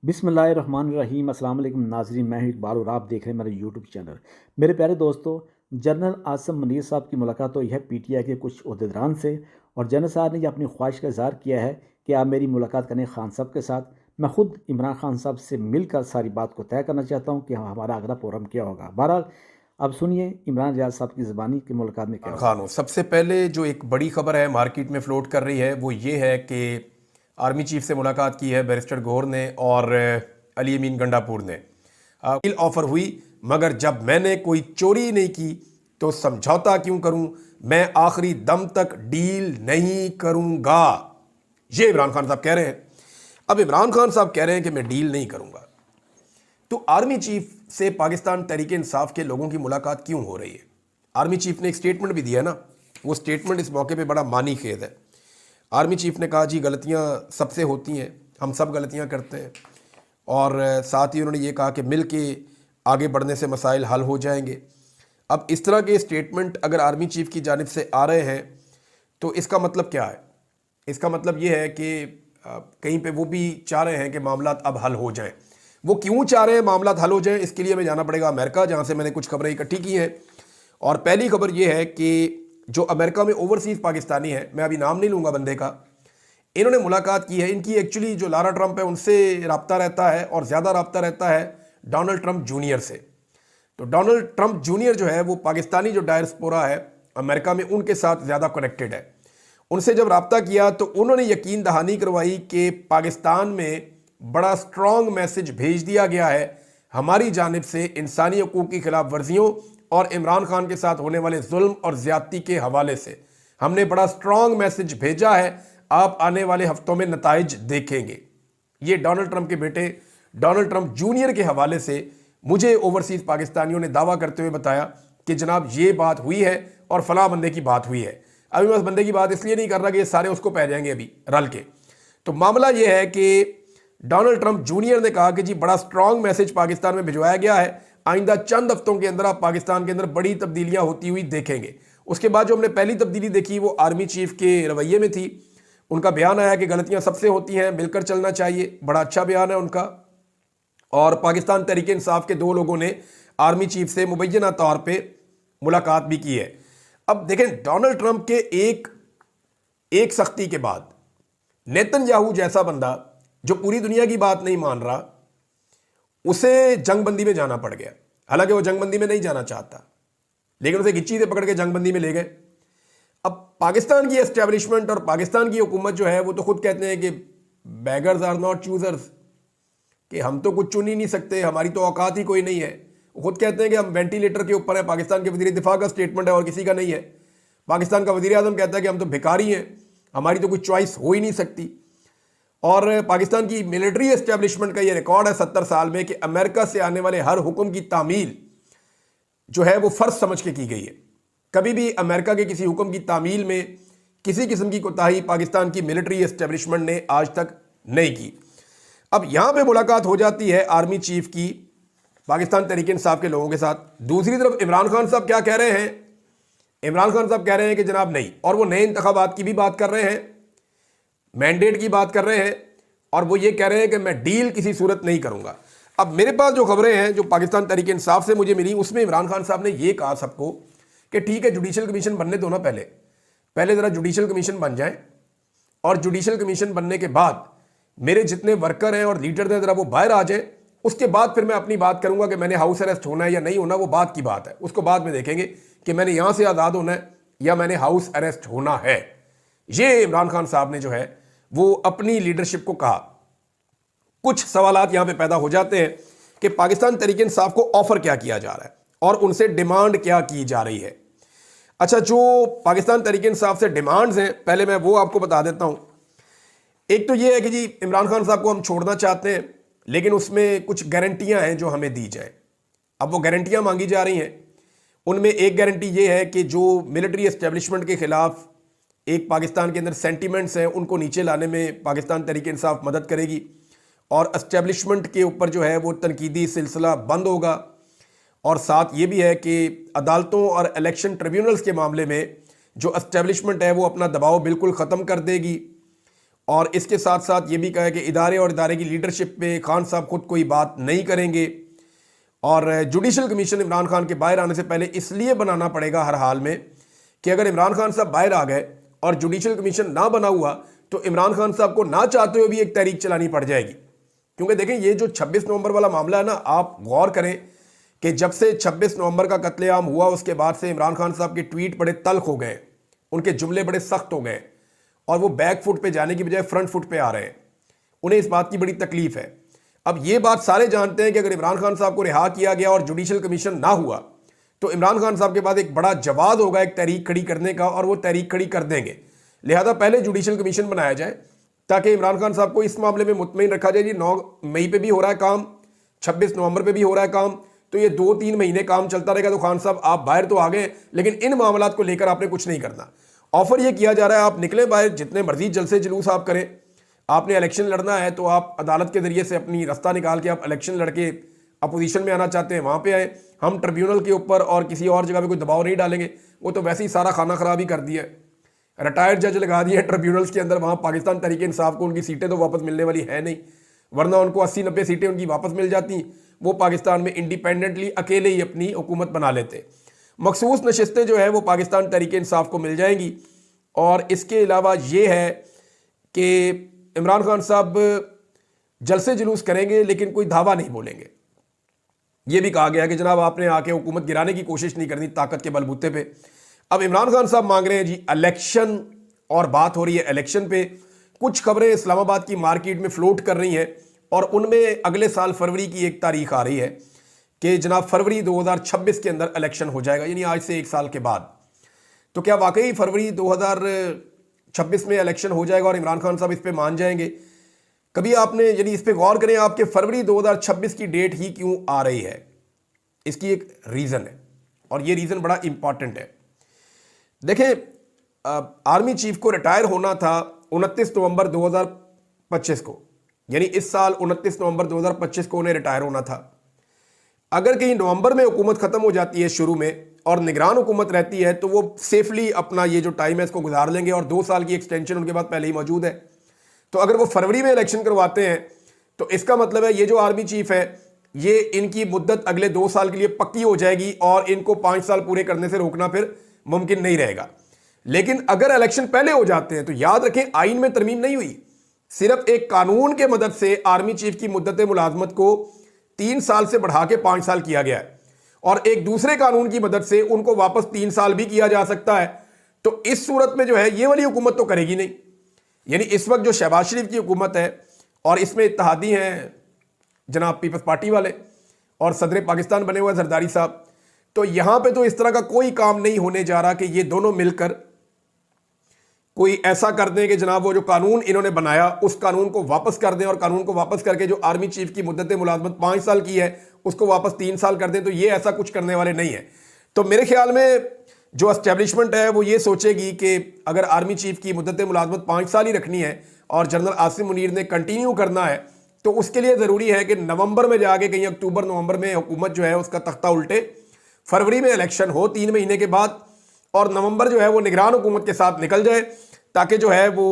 बिस्मिल्लाहिर्रहमानिर्रहीम अस्सलाम वालेकुम नाज़रीन, मैं हूं इकबाल और आप देख रहे हैं मेरा यूट्यूब चैनल। मेरे प्यारे दोस्तों, जनरल आसिम मुनीर साहब की मुलाकात हुई है पीटीआई के कुछ अहदेदारान से और जनरल साहब ने ये अपनी ख्वाहिश का इजहार किया है कि आप मेरी मुलाकात करें खान साहब के साथ। मैं ख़ुद इमरान खान साहब से मिलकर सारी बात को तय करना चाहता हूँ कि हमारा अगला प्रोग्राम क्या होगा। बहरहाल अब सुनिए इमरान रियाज साहब की ज़बानी की मुलाकात में क्या इमरान होगा। खान हो। सबसे पहले जो एक बड़ी खबर है मार्केट में फ्लोट कर रही है वो ये है कि आर्मी चीफ से मुलाकात की है बैरिस्टर गौहर ने और अली अमीन गंडापुर ने। डील ऑफर हुई, मगर जब मैंने कोई चोरी नहीं की तो समझौता क्यों करूं, मैं आखिरी दम तक डील नहीं करूंगा, ये इमरान खान साहब कह रहे हैं। अब इमरान खान साहब कह रहे हैं कि मैं डील नहीं करूंगा, तो आर्मी चीफ से पाकिस्तान तहरीक इंसाफ के लोगों की मुलाकात क्यों हो रही है? आर्मी चीफ ने एक स्टेटमेंट भी दिया ना, वो स्टेटमेंट इस मौके पे बड़ा मानी खेज है। आर्मी चीफ ने कहा जी गलतियां सबसे होती हैं, हम सब गलतियां करते हैं, और साथ ही उन्होंने ये कहा कि मिल के आगे बढ़ने से मसाइल हल हो जाएंगे। अब इस तरह के स्टेटमेंट अगर आर्मी चीफ की जानिब से आ रहे हैं तो इसका मतलब क्या है? इसका मतलब ये है कि कहीं पे वो भी चाह रहे हैं कि मामला अब हल हो जाएं। वो क्यों चाह रहे हैं मामला हल हो जाएं? इसके लिए हमें जाना पड़ेगा अमेरिका, जहाँ से मैंने कुछ खबरें इकट्ठी की हैं। और पहली खबर ये है कि जो अमेरिका में ओवरसीज पाकिस्तानी है, मैं अभी नाम नहीं लूँगा बंदे का, इन्होंने मुलाकात की है। इनकी एक्चुअली जो लारा ट्रंप है उनसे रब्ता रहता है और ज़्यादा रब्ता रहता है डोनाल्ड ट्रंप जूनियर से। तो डोनाल्ड ट्रंप जूनियर जो है वो पाकिस्तानी जो डायस्पोरा है अमेरिका में उनके साथ ज़्यादा कनेक्टेड है। उनसे जब रब्ता किया तो उन्होंने यकीन दहानी करवाई कि पाकिस्तान में बड़ा स्ट्रॉन्ग मैसेज भेज दिया गया है हमारी जानिब से इंसानी हकूक़ की खिलाफ वर्जियों और इमरान खान के साथ होने वाले जुल्म और ज़्यादती के हवाले से हमने बड़ा स्ट्रॉन्ग मैसेज भेजा है, आप आने वाले हफ्तों में नताइज देखेंगे। ये डोनाल्ड ट्रंप के बेटे डोनाल्ड ट्रंप जूनियर के हवाले से मुझे ओवरसीज पाकिस्तानियों ने दावा करते हुए बताया कि जनाब ये बात हुई है और फलां बंदे की बात हुई है। अभी मैं उस बंदे की बात इसलिए नहीं कर रहा कि ये सारे उसको पै जाएंगे अभी रल के। तो मामला ये है कि डोनाल्ड ट्रंप जूनियर ने कहा कि जी बड़ा स्ट्रॉन्ग मैसेज पाकिस्तान में भिजवाया गया है, आइंदा चंद हफ्तों के अंदर आप पाकिस्तान के अंदर बड़ी तब्दीलियां होती हुई देखेंगे। उसके बाद जो हमने पहली तब्दीली देखी वो आर्मी चीफ के रवैये में थी। उनका बयान आया कि गलतियां सबसे होती हैं, मिलकर चलना चाहिए। बड़ा अच्छा बयान है उनका। और पाकिस्तान तहरीक इंसाफ के दो लोगों ने आर्मी चीफ से मुबैना तौर पर मुलाकात भी की है। अब देखें, डोनाल्ड ट्रंप के एक सख्ती के बाद नेतन्याहू जैसा बंदा जो पूरी दुनिया की बात नहीं मान रहा, उसे जंगबंदी में जाना पड़ गया। हालांकि वो जंगबंदी में नहीं जाना चाहता, लेकिन उसे गिच्ची से पकड़ के जंगबंदी में ले गए। अब पाकिस्तान की एस्टेब्लिशमेंट और पाकिस्तान की हुकूमत जो है वो तो खुद कहते हैं कि बैगर्स आर नॉट चूजर्स, कि हम तो कुछ चुन ही नहीं सकते, हमारी तो औकात ही कोई नहीं है। वो खुद कहते हैं कि हम वेंटिलेटर के ऊपर है। पाकिस्तान के वज़ीर दिफा का स्टेटमेंट है और किसी का नहीं है। पाकिस्तान का वज़ीर आज़म कहता है कि हम तो भिखारी हैं, हमारी तो कोई चॉइस हो ही नहीं सकती। और पाकिस्तान की मिलिट्री एस्टेब्लिशमेंट का ये रिकॉर्ड है 70 साल में कि अमेरिका से आने वाले हर हुक्म की तामील जो है वो फ़र्ज समझ के की गई है। कभी भी अमेरिका के किसी हुक्म की तामील में किसी किस्म की कोताही पाकिस्तान की मिलिट्री एस्टेब्लिशमेंट ने आज तक नहीं की। अब यहाँ पे मुलाकात हो जाती है आर्मी चीफ की पाकिस्तान तहरीक इंसाफ के लोगों के साथ। दूसरी तरफ इमरान खान साहब क्या कह रहे हैं? इमरान खान साहब कह रहे हैं कि जनाब नहीं, और वो नए इंतखाबात की भी बात कर रहे हैं, मैंडेट की बात कर रहे हैं, और वो ये कह रहे हैं कि मैं डील किसी सूरत नहीं करूंगा। अब मेरे पास जो खबरें हैं जो पाकिस्तान तहरीक इंसाफ से मुझे मिली, उसमें इमरान खान साहब ने ये कहा सबको कि ठीक है जुडिशल कमीशन बनने दो ना, पहले ज़रा जुडिशल कमीशन बन जाए, और जुडिशल कमीशन बनने के बाद मेरे जितने वर्कर हैं और लीडर हैं ज़रा वो बाहर आ जाए, उसके बाद फिर मैं अपनी बात करूंगा कि मैंने हाउस अरेस्ट होना है या नहीं होना, वो बात की बात है। उसको बाद में देखेंगे कि मैंने यहाँ से आज़ाद होना है या मैंने हाउस अरेस्ट होना है। ये इमरान खान साहब ने जो है वो अपनी लीडरशिप को कहा। कुछ सवालात यहां पे पैदा हो जाते हैं कि पाकिस्तान तहरीक इंसाफ को ऑफर क्या किया जा रहा है और उनसे डिमांड क्या की जा रही है। अच्छा, जो पाकिस्तान तहरीक इंसाफ से डिमांड्स हैं पहले मैं वो आपको बता देता हूं। एक तो ये है कि जी इमरान खान साहब को हम छोड़ना चाहते हैं, लेकिन उसमें कुछ गारंटियां हैं जो हमें दी जाए। अब वो गारंटियां मांगी जा रही हैं। उनमें एक गारंटी ये है कि जो मिलिट्री एस्टेब्लिशमेंट के खिलाफ एक पाकिस्तान के अंदर सेंटीमेंट्स हैं उनको नीचे लाने में पाकिस्तान तहरीक इंसाफ मदद करेगी, और एस्टेब्लिशमेंट के ऊपर जो है वो तनकीदी सिलसिला बंद होगा। और साथ ये भी है कि अदालतों और इलेक्शन ट्रिब्यूनल्स के मामले में जो एस्टेब्लिशमेंट है वो अपना दबाव बिल्कुल ख़त्म कर देगी। और इसके साथ साथ ये भी कहा है कि इदारे और इदारे की लीडरशिप पे खान साहब खुद कोई बात नहीं करेंगे और जुडिशल कमीशन इमरान खान के बाहर आने से पहले इसलिए बनाना पड़ेगा हर हाल में कि अगर इमरान खान साहब बाहर आ गए और जुडिशल कमीशन ना बना हुआ तो इमरान खान साहब को ना चाहते हुए भी एक तहरीक चलानी पड़ जाएगी। क्योंकि देखें ये जो 26 नवंबर वाला मामला है ना, आप गौर करें कि जब से 26 नवंबर का कत्लेआम हुआ उसके बाद से इमरान खान साहब के ट्वीट बड़े तल्ख हो गए, उनके जुमले बड़े सख्त हो गए और वो बैक फुट पे जाने की बजाय फ्रंट फुट पे आ रहे हैं। उन्हें इस बात की बड़ी तकलीफ है। अब ये बात सारे जानते हैं कि अगर इमरान खान साहब को रिहा किया गया और जुडिशल कमीशन ना हुआ तो इमरान खान साहब के पास एक बड़ा जवाब होगा एक तहरीक खड़ी करने का, और वो तहरीक खड़ी कर देंगे। लिहाजा पहले जुडिशल कमीशन बनाया जाए ताकि इमरान खान साहब को इस मामले में मुतमईन रखा जाए। जी 9 मई पे भी हो रहा है काम, 26 नवंबर पे भी हो रहा है काम, तो ये 2-3 महीने काम चलता रहेगा। तो खान साहब आप बाहर तो आ गए, लेकिन इन मामलात को लेकर आपने कुछ नहीं करना। ऑफर ये किया जा रहा है आप निकले बाहर, जितने मर्जी जलसे जुलूस आप करें। आपने इलेक्शन लड़ना है तो आप अदालत के जरिए से अपनी रास्ता निकाल के आप इलेक्शन लड़के अपोजिशन में आना चाहते हैं वहाँ पे आए। हम ट्रिब्यूनल के ऊपर और किसी और जगह पे कोई दबाव नहीं डालेंगे, वो तो वैसे ही सारा खाना खराब ही कर दिया है। रिटायर्ड जज लगा दिए ट्रिब्यूनल्स के अंदर, वहाँ पाकिस्तान तहरीक इंसाफ को उनकी सीटें तो वापस मिलने वाली है नहीं, वरना उनको 80-90 सीटें उनकी वापस मिल जाती, वो पाकिस्तान में इंडिपेंडेंटली अकेले ही अपनी हुकूमत बना लेते। मखसूस नशिस्तें जो है वो पाकिस्तान तहरीक इंसाफ को मिल जाएंगी। और इसके अलावा ये है कि इमरान खान साहब जलसे जुलूस करेंगे लेकिन कोई धावा नहीं बोलेंगे। ये भी कहा गया कि जनाब आपने आके हुकूमत गिराने की कोशिश नहीं करनी ताकत के बलबूते पे। अब इमरान खान साहब मांग रहे हैं जी इलेक्शन, और बात हो रही है इलेक्शन पे। कुछ खबरें इस्लामाबाद की मार्केट में फ्लोट कर रही हैं और उनमें अगले साल फरवरी की एक तारीख आ रही है कि जनाब फरवरी 2026 के अंदर इलेक्शन हो जाएगा, यानी आज से 1 साल के बाद। तो क्या वाकई फरवरी 2026 में इलेक्शन हो जाएगा और इमरान खान साहब इस पे मान जाएंगे? कभी आपने यानी इस पे गौर करें आपके फरवरी 2026 की डेट ही क्यों आ रही है? इसकी एक रीज़न है और ये रीज़न बड़ा इंपॉर्टेंट है। देखें आर्मी चीफ को रिटायर होना था 29 नवंबर 2025 को, यानी इस साल 29 नवंबर 2025 को उन्हें रिटायर होना था। अगर कहीं नवंबर में हुकूमत ख़त्म हो जाती है शुरू में और निगरान हुकूमत रहती है तो वो सेफली अपना ये जो टाइम है इसको गुजार लेंगे और 2 साल की एक्सटेंशन उनके पास पहले ही मौजूद है। तो अगर वो फरवरी में इलेक्शन करवाते हैं तो इसका मतलब है ये जो आर्मी चीफ है ये इनकी मुद्दत अगले 2 साल के लिए पक्की हो जाएगी और इनको 5 साल पूरे करने से रोकना फिर मुमकिन नहीं रहेगा। लेकिन अगर इलेक्शन पहले हो जाते हैं तो याद रखें आइन में तरमीम नहीं हुई, सिर्फ एक कानून के मदद से आर्मी चीफ की मुद्दत मुलाजमत को 3 साल से बढ़ा के 5 साल किया गया है और एक दूसरे कानून की मदद से उनको वापस 3 साल भी किया जा सकता है। तो इस सूरत में जो है ये वाली हुकूमत तो करेगी नहीं। यानी इस वक्त जो शहबाज शरीफ की हुकूमत है और इसमें इत्तेहादी हैं जनाब पीपल्स पार्टी वाले और सदर पाकिस्तान बने हुए जरदारी साहब, तो यहां पे तो इस तरह का कोई काम नहीं होने जा रहा कि ये दोनों मिलकर कोई ऐसा कर दें कि जनाब वो जो कानून इन्होंने बनाया उस कानून को वापस कर दें और कानून को वापस करके जो आर्मी चीफ की मुद्दत मुलाजमत 5 साल की है उसको वापस 3 साल कर दें। तो ये ऐसा कुछ करने वाले नहीं है। तो मेरे ख्याल में जो एस्टेब्लिशमेंट है वो ये सोचेगी कि अगर आर्मी चीफ की मुद्दत मुलाजमत 5 साल ही रखनी है और जनरल आसिम मुनीर ने कंटिन्यू करना है तो उसके लिए ज़रूरी है कि नवंबर में जाके कहीं अक्टूबर नवंबर में हुकूमत जो है उसका तख्ता उल्टे, फरवरी में इलेक्शन हो 3 महीने के बाद और नवंबर जो है वो निगरान हुकूमत के साथ निकल जाए ताकि जो है वो